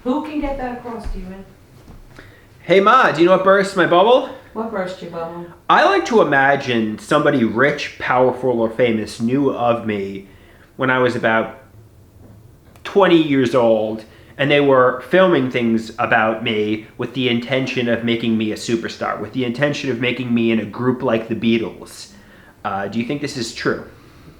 Who can get that across to you, Ed? Hey Ma, do you know what bursts my bubble? What burst your bubble? I like to imagine somebody rich, powerful, or famous knew of me when I was about 20 years old, and they were filming things about me with the intention of making me a superstar, with the intention of making me in a group like the Beatles. Do you think this is true?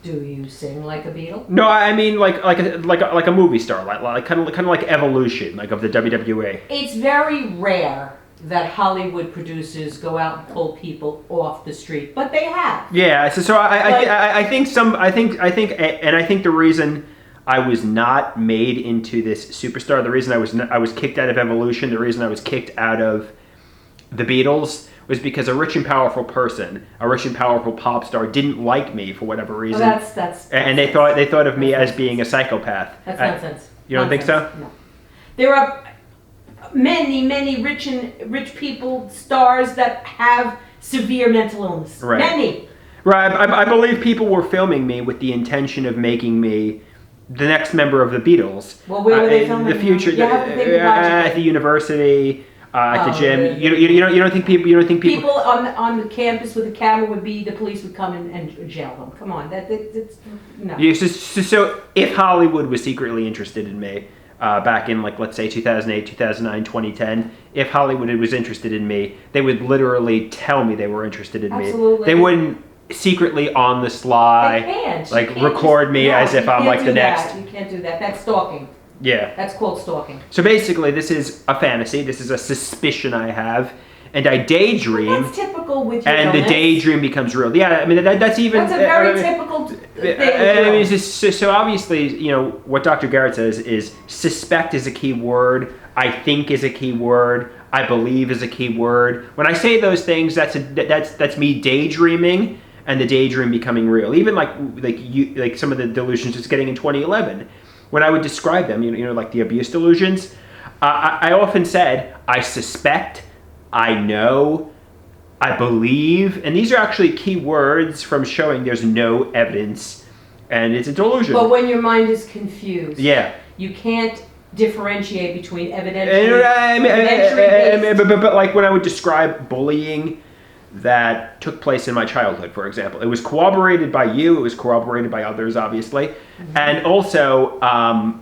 Do you sing like a Beatle? No, I mean like a movie star, like kind of like Evolution, like of the WWE. It's very rare that Hollywood producers go out and pull people off the street, but they have. Yeah, so I think the reason I was not made into this superstar, the reason I was kicked out of Evolution, the reason I was kicked out of the Beatles was because a rich and powerful person, a rich and powerful pop star, didn't like me for whatever reason. That's and they thought of me as being a psychopath. That's nonsense. You don't think so? No. There are many rich people, stars that have severe mental illness. Right. Many. Right. I believe people were filming me with the intention of making me the next member of the Beatles. Well, where were they filming? The future. You have to think at the university. At the gym, you don't think people on the campus with a camera would be, the police would come and jail them. Come on, that's no. Yeah, so if Hollywood was secretly interested in me back in, like, let's say 2008, 2009, 2010, if Hollywood was interested in me, they would literally tell me they were interested in Absolutely. me. They wouldn't secretly on the sly record me as if I'm like the next. You can't do that. That's stalking. Yeah. That's called stalking. So basically, this is a fantasy. This is a suspicion I have, and I daydream. Well, that's typical with your and illness. the daydream becomes real. Yeah, I mean that's even. That's a very typical thing. I mean, so obviously, what Dr. Garrett says is suspect is a key word. I think is a key word. I believe is a key word. When I say those things, that's me daydreaming, and the daydream becoming real. Even like some of the delusions just getting in 2011. When I would describe them, like the abuse delusions, I often said, I suspect, I know, I believe, and these are actually key words from showing there's no evidence, and it's a delusion. But when your mind is confused, yeah, you can't differentiate between evidentiary. But like when I would describe bullying that took place in my childhood, for example. It was corroborated by you. It was corroborated by others, obviously. Mm-hmm. And also, I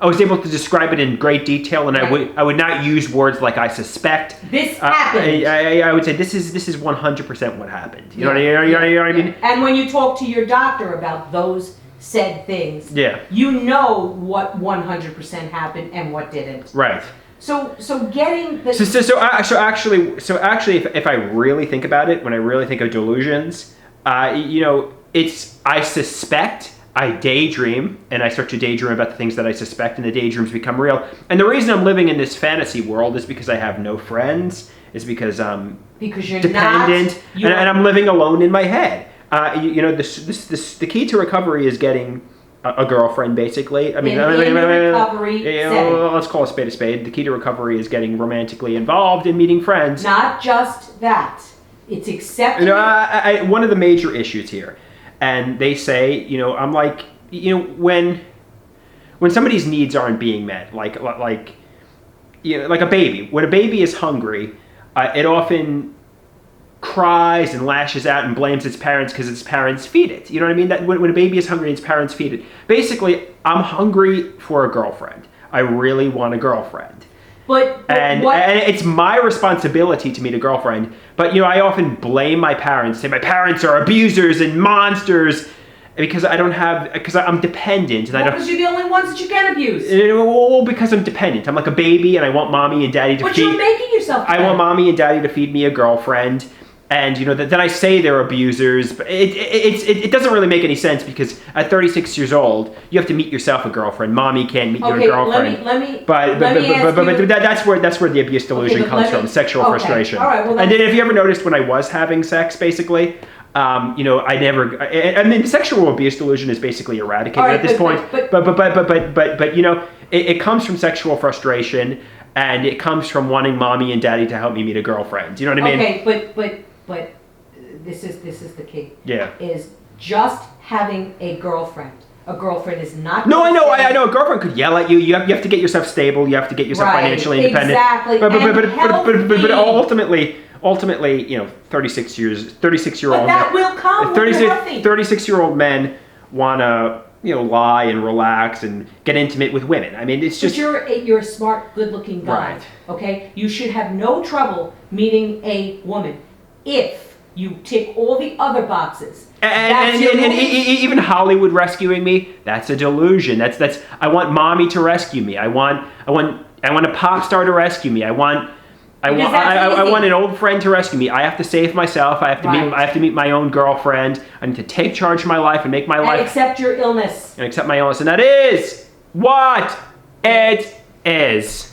was able to describe it in great detail, and right. I would not use words like I suspect. This happened. I would say this is 100% what happened. You know what I mean? And when you talk to your doctor about those said things, you know what 100% happened and what didn't. Right. So getting the so actually, if I really think about it, when I really think of delusions, it's I suspect, I daydream, and I start to daydream about the things that I suspect, and the daydreams become real. And the reason I'm living in this fantasy world is because I have no friends. Is because I'm you're dependent, and I'm living alone in my head. The key to recovery is getting a girlfriend, basically. I mean, recovery let's call a spade a spade. The key to recovery is getting romantically involved and meeting friends. Not just that. It's accepting. One of the major issues here, and they say, I'm like, when somebody's needs aren't being met, like a baby. When a baby is hungry, it often cries and lashes out and blames its parents because its parents feed it. You know what I mean? That when a baby is hungry, its parents feed it. Basically, I'm hungry for a girlfriend. I really want a girlfriend. But and it's my responsibility to meet a girlfriend. But I often blame my parents, say my parents are abusers and monsters, because I'm dependent. And because you're the only ones that you can abuse. Well, because I'm dependent. I'm like a baby, and I want mommy and daddy to feed. But you're making yourself dependent. I want mommy and daddy to feed me a girlfriend. And then I say they're abusers, but it doesn't really make any sense, because at 36 years old, you have to meet yourself a girlfriend. Mommy can't meet your girlfriend. Let me but that's where the abuse delusion comes from, sexual frustration. All right, well, and then, if you ever noticed, when I was having sex, basically, I never. I mean, sexual abuse delusion is basically eradicated at this point. But it comes from sexual frustration, and it comes from wanting mommy and daddy to help me meet a girlfriend. You know what I mean? Okay, but this is the key. Yeah. Is just having a girlfriend A girlfriend is not. No, I know. gonna say- I know. A girlfriend could yell at you. You have to get yourself stable. You have to get yourself Right, financially independent. exactly, But and ultimately, you know, 36-year-old. But that will come when you're healthy. 36-year-old men want to, you know, lie and relax and get intimate with women. I mean, it's just. But you're a smart, good-looking guy. Right. Okay, you should have no trouble meeting a woman if you tick all the other boxes. And even Hollywood rescuing me, that's a delusion. That's I want mommy to rescue me. I want a pop star to rescue me. I want an old friend to rescue me. I have to save myself. I have to meet my own girlfriend. I need to take charge of my life and make my life. And accept your illness. And accept my illness. And that is what it is.